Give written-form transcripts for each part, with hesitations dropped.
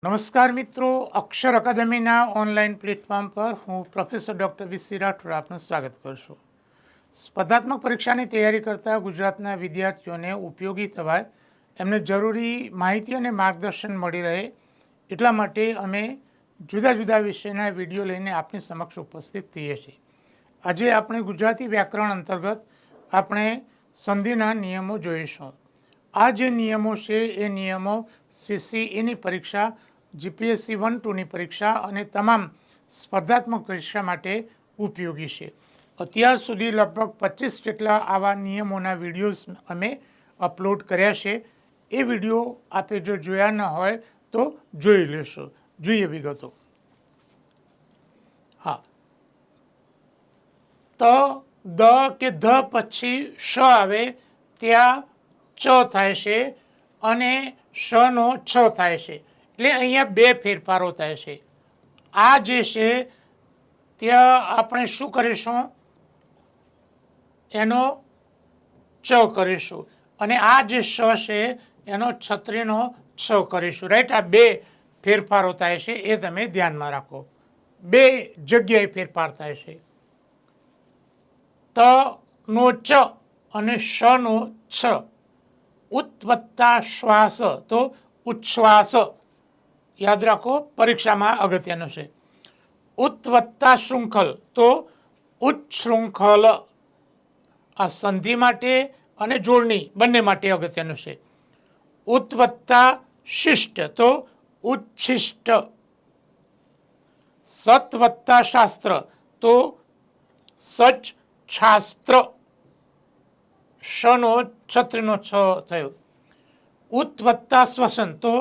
નમસ્કાર મિત્રો, અક્ષર અકાદમીના online platform પર હું પ્રોફેસર ડૉક્ટર વી.સી. રાઠોડ આપનું સ્વાગત કરું છું. સ્પર્ધાત્મક પરીક્ષાની તૈયારી કરતા ગુજરાતના વિદ્યાર્થીઓને ઉપયોગી થવાય, એમને જરૂરી માહિતી અને માર્ગદર્શન મળી રહે એટલા માટે અમે જુદા જુદા વિષયના વિડીયો લઈને આપની સમક્ષ ઉપસ્થિત થઈએ છીએ. આજે આપણે ગુજરાતી વ્યાકરણ અંતર્ગત આપણે સંધિના નિયમો જોઈશું. આ જે નિયમો છે એ નિયમો CCEની પરીક્ષા, GPSC 1-2ની પરીક્ષા અને તમામ સ્પર્ધાત્મક પરીક્ષા માટે ઉપયોગી છે. અત્યાર સુધી લગભગ 25 જેટલા આવા નિયમોના વિડીયોઝ અમે અપલોડ કર્યા છે. એ વિડીયો આપે જો જોયા ન હોય તો જોઈ લેશો. જોઈએ વિગતો. હા, ત દ કે ધ પછી શ આવે ત્યાં ચ થાય છે અને શનો છ થાય છે. એટલે અહીંયા બે ફેરફારો થાય છે. આ જે છે ત્યાં આપણે શું કરીશું, એનો ચ કરીશું અને આ જે શ છે એનો છત્રીનો છ કરીશું. રાઈટ, આ બે ફેરફારો થાય છે એ તમે ધ્યાનમાં રાખો. બે જગ્યાએ ફેરફાર થાય છે. ત નો ચ અને શ નો છ. ઉત વત્તા શ્વાસ તો ઉચ્છ્વાસ. યાદ રાખો, પરીક્ષામાં અગત્યનું છે. ઉત વત્તા શૃંખલ તો ઉચ્છૃંખલ. આ સંધિ માટે અને જોડણી બંને માટે અગત્યનું છે. ઉત વત્તા શિષ્ટ તો ઉચ્છિષ્ટ. સત વત્તા શાસ્ત્ર તો સચ શાસ્ત્ર. શનો છત્રીનો છ થયો. ઉત વત્તા શ્વસન તો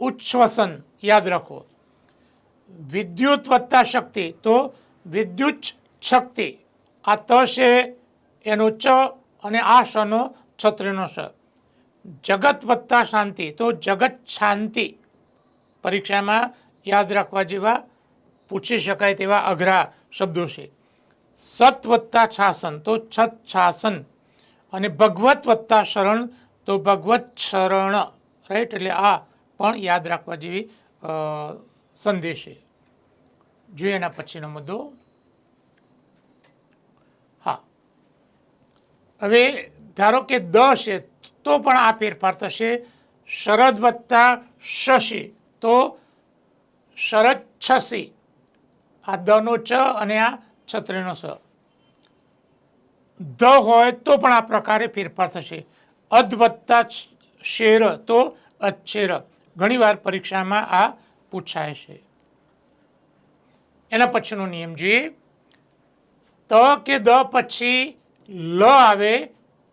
ઉચ્છ્વસન. યાદ રાખો. વિદ્યુત વત્તા શક્તિ તો વિદ્યુત શક્તિ. આ ત છે એનો ચ અને આ શનો છત્રીનો શ. જગત વત્તા શાંતિ તો જગત શાંતિ. પરીક્ષામાં યાદ રાખવા જેવા, પૂછી શકાય તેવા અઘરા શબ્દો છે. સત વત્તા શાસન તો છત શાસન અને ભગવત વત્તા શરણ તો ભગવત શરણ. રાઈટ, એટલે આ પણ યાદ રાખવા જેવી સંધિ છે. જોઈએ એના પછીનો મુદ્દો. હા, હવે ધારો કે દ છે તો પણ આ ફેરફાર થશે. શરદ વત્તા શશી તો શરદ છસી. આ દ નો ચ અને આ છત્રીનો સ. ધ હોય તો પણ આ પ્રકારે ફેરફાર થશે. અધ વત્તા શેર તો અચ્છેર. ઘણીવાર પરીક્ષામાં આ પૂછાય છે. એના પછીનો નિયમ જોઈએ. ત કે દ પછી લ આવે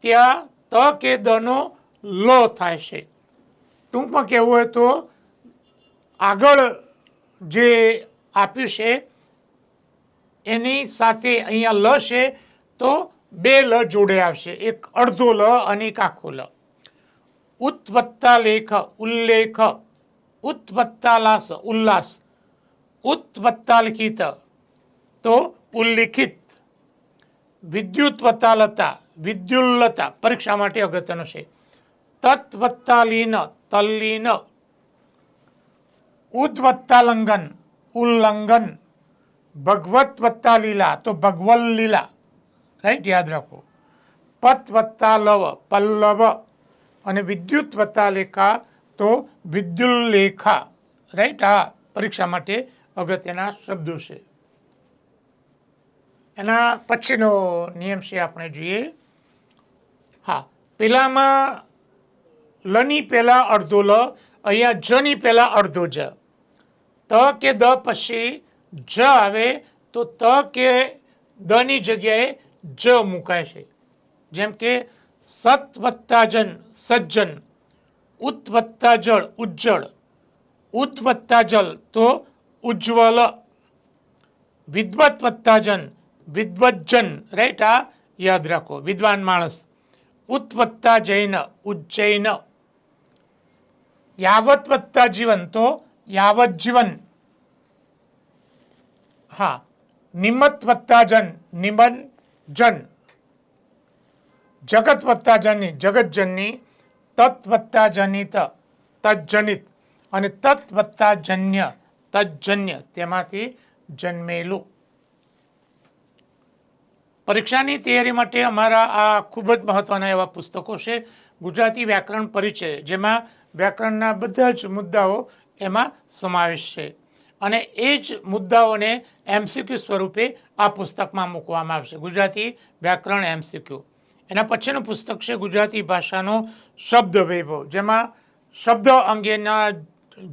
ત્યાં ત કે દ નો લ થાય છે. ટૂંકમાં કહેવું હોય તો આગળ જે આપ્યું છે એની સાથે અહીંયા લ છે તો બે લ જોડે આવશે, એક અડધો લ અને એક આખો લ. ઉત વત્તા લેખ ઉલ્લેખ. ઉત વત્તા લાસ ઉલ્લાસ. ઉત વત્તા લિખિત તો ઉલ્લિખિત. વિદ્યુત વત્તા લતા વિદ્યુલ્લતા. પરીક્ષા માટે અગત્યનું છે. તત વત્તા લીન તલ્લીન. ઉદ વત્તા લંઘન ઉલ્લંઘન. ભગવત વત્તા લીલા તો ભગવલ લીલા. રાઈટ, યાદ રાખો. પત વત્તા લવ પલ્લવ અને વિદ્યુત વત્તા લેખા તો વિદ્યુલ્લેખા. રાઈટ, આ પરીક્ષા માટે અગત્યના શબ્દો છે. એના પછીનો નિયમ છે આપણે જોઈએ. હા, પેલામાં લની પહેલા અડધો લ, અહીંયા જની પહેલા અડધો જ. ત કે દ પછી જ આવે તો ત કે દની જગ્યાએ જ મુકાય છે. જેમ કે સત વત્તા જન સજ્જન. ઉત વત્તા જળ ઉજ્જળ. ઉત વત્તા જલ તો ઉજ્જવલ. વિદ્વત વત્તા જન વિદ્વજ્જન. રાઈટ, આ યાદ રાખો, વિદ્વાન માણસ. ઉત વત્તા જૈન ઉજ્જૈન. યાવત વત્તા જીવન તો યાવત જીવન. હા, નિમત વત્તા જન નિમન જન. જગત વત્તા જનની જગતજનની. તત વત્તા જનિત તજ્જનિત. અને તત વત્તા જન્ય, તજન્ય તેમાંથી જન્મેલું. પરીક્ષાની તૈયારી માટે અમારા આ ખૂબ જ મહત્વના એવા પુસ્તકો છે. ગુજરાતી વ્યાકરણ પરિચય, જેમાં વ્યાકરણના બધા જ મુદ્દાઓ એમાં સમાવેશ છે અને એ જ મુદ્દાઓને એમસીક્યુ સ્વરૂપે આ પુસ્તકમાં મૂકવામાં આવશે. ગુજરાતી વ્યાકરણ એમસીક્યુ. એના પછીનું પુસ્તક છે ગુજરાતી ભાષાનો શબ્દ વૈભવ, જેમાં શબ્દ અંગેના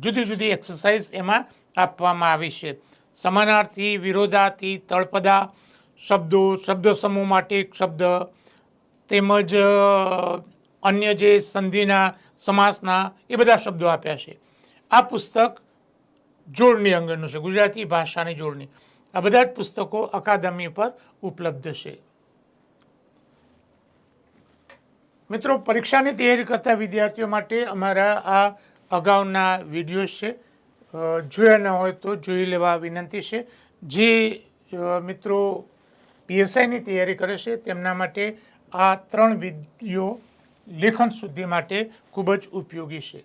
જુદી જુદી એક્સરસાઇઝ એમાં આપવામાં આવી છે. સમાનાર્થી, વિરોધાર્થી, તળપદા શબ્દો, શબ્દ સમૂહ માટે એક શબ્દ, તેમજ અન્ય જે સંધિના, સમાસના એ બધા શબ્દો આપ્યા છે. આ પુસ્તક જોડણી અંગેનું છે, ગુજરાતી ભાષાની જોડણી. આ બધા જ પુસ્તકો અકાદમી પર ઉપલબ્ધ છે. મિત્રો, પરીક્ષાની તૈયારી કરતા વિદ્યાર્થીઓ માટે અમારા આ અગાઉના વિડીયોઝ છે, જોયા ન હોય તો જોઈ લેવા વિનંતી છે. જે મિત્રો પીએસઆઈની તૈયારી કરે છે તેમના માટે આ 3 વિડીયો લેખન શુદ્ધિ માટે ખૂબ જ ઉપયોગી છે.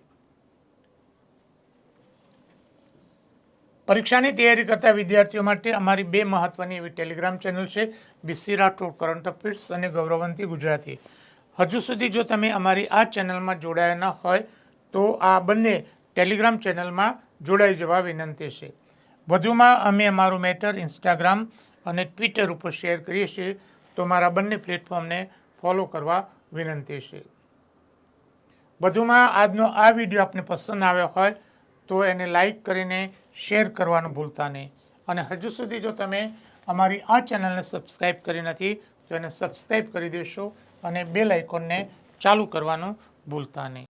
પરીક્ષાની તૈયારી કરતા વિદ્યાર્થીઓ માટે અમારી 2 મહત્વની એવી ટેલિગ્રામ ચેનલ છે, બીસી રાઠોડ કરંટ અફેર્સ અને ગૌરવંતી ગુજરાતી. હજુ સુધી જો તમે અમારી આ ચેનલમાં જોડાયા ન હોય તો આ બંને ટેલિગ્રામ ચેનલમાં જોડાઈ જવા વિનંતી છે. વધુમાં અમે અમારું મેટર ઇન્સ્ટાગ્રામ અને ટ્વિટર ઉપર શેર કરીએ છીએ, તો મારા બંને પ્લેટફોર્મને ફોલો કરવા વિનંતી છે. વધુમાં આજનો આ વિડીયો આપને પસંદ આવ્યો હોય તો એને લાઈક કરીને શેર કરવાનું ભૂલતા નહીં. અને હજુ સુધી જો તમે અમારી આ ચેનલને સબસ્ક્રાઈબ કરી નથી તો એને સબસ્ક્રાઈબ કરી દેશો અને બેલ આઇકોનને ચાલુ કરવાનું ભૂલતા નહીં.